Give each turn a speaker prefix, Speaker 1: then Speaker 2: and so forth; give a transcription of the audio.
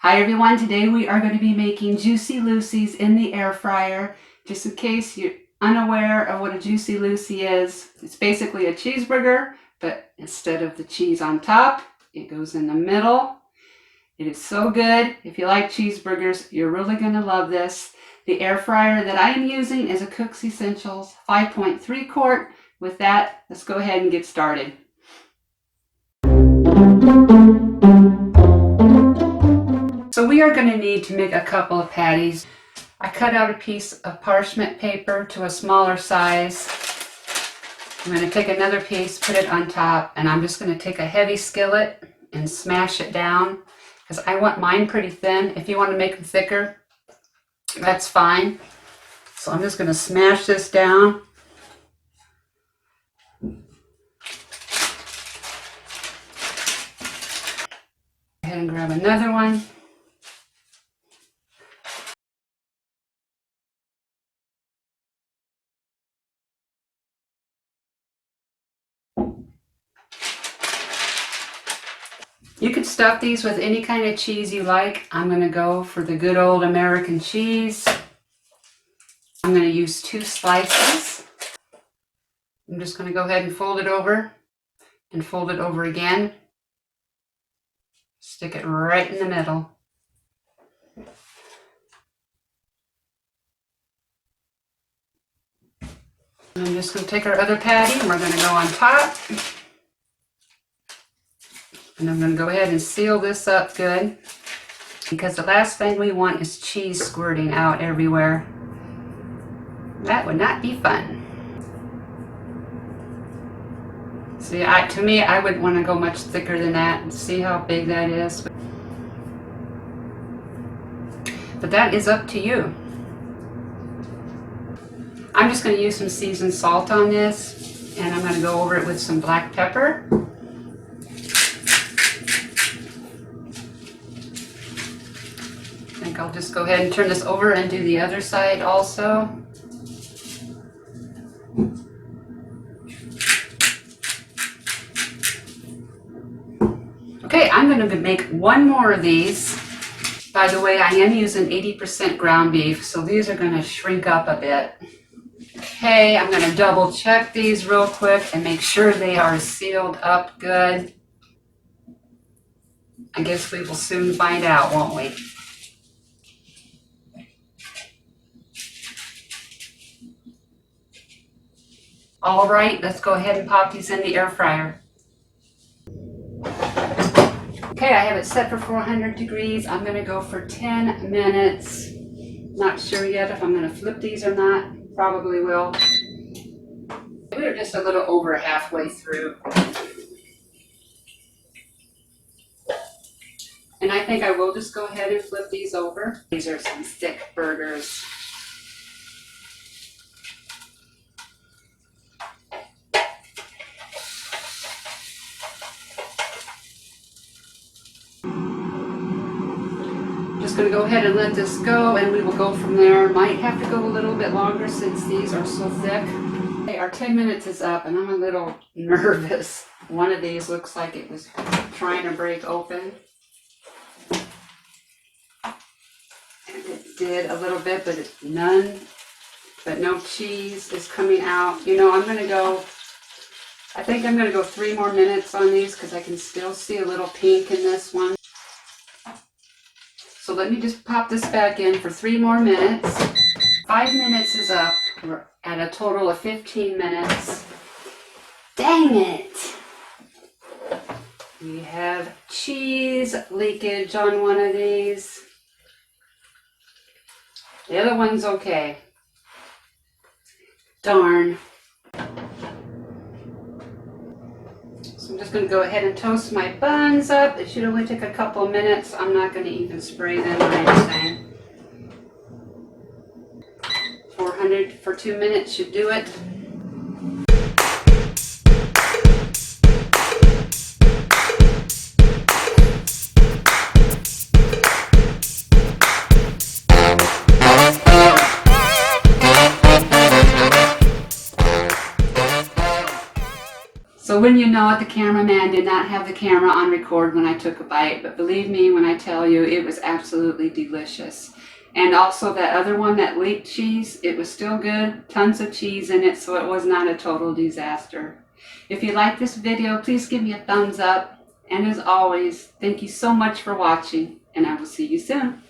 Speaker 1: Hi everyone, today we are going to be making Juicy Lucy's in the air fryer. Just in case you're unaware of what a Juicy Lucy is, it's basically a cheeseburger, but instead of the cheese on top, it goes in the middle. It is so good. If you like cheeseburgers, you're really going to love this. The air fryer that I am using is a Cook's Essentials 5.3 quart. With that, let's go ahead and get started. So we are going to need to make a couple of patties. I cut out a piece of parchment paper to a smaller size. I'm going to take another piece, put it on top, and I'm just going to take a heavy skillet and smash it down because I want mine pretty thin. If you want to make them thicker, that's fine. So I'm just going to smash this down. Go ahead and grab another one. You could stuff these with any kind of cheese you like. I'm going to go for the good old American cheese. I'm going to use 2 slices. I'm just going to go ahead and fold it over and fold it over again. Stick it right in the middle. And I'm just going to take our other patty and we're going to go on top. And I'm going to go ahead and seal this up good because the last thing we want is cheese squirting out everywhere. That would not be fun. See, to me, I would want to go much thicker than that. See how big that is? But that is up to you. I'm just going to use some seasoned salt on this, and I'm going to go over it with some black pepper. I think I'll just go ahead and turn this over and do the other side also. Okay, I'm going to make one more of these. By the way, I am using 80% ground beef, so these are going to shrink up a bit. Okay, I'm going to double check these real quick and make sure they are sealed up good. I guess we will soon find out, won't we? All right, let's go ahead and pop these in the air fryer. Okay, I have it set for 400 degrees. I'm going to go for 10 minutes. Not sure yet if I'm going to flip these or not. Probably will. We're just a little over halfway through. And I think I will just go ahead and flip these over. These are some thick burgers. Just going to go ahead and let this go and we will go from there. Might have to go a little bit longer since these are so thick. Okay, our 10 minutes is up and I'm a little nervous. One of these looks like it was trying to break open. And it did a little bit, but no cheese is coming out. You know, I think I'm going to go 3 more minutes on these because I can still see a little pink in this one. So let me just pop this back in for 3 more minutes. 5 minutes is up. We're at a total of 15 minutes. Dang it! We have cheese leakage on one of these. The other one's okay. Darn. So I'm just going to go ahead and toast my buns up. It should only take a couple of minutes. I'm not going to even spray them or anything. 400 for 2 minutes should do it. So wouldn't you know it, the cameraman did not have the camera on record when I took a bite, but believe me when I tell you, it was absolutely delicious. And also that other one, that leek cheese, it was still good, tons of cheese in it, so it was not a total disaster. If you like this video, please give me a thumbs up. And as always, thank you so much for watching, and I will see you soon.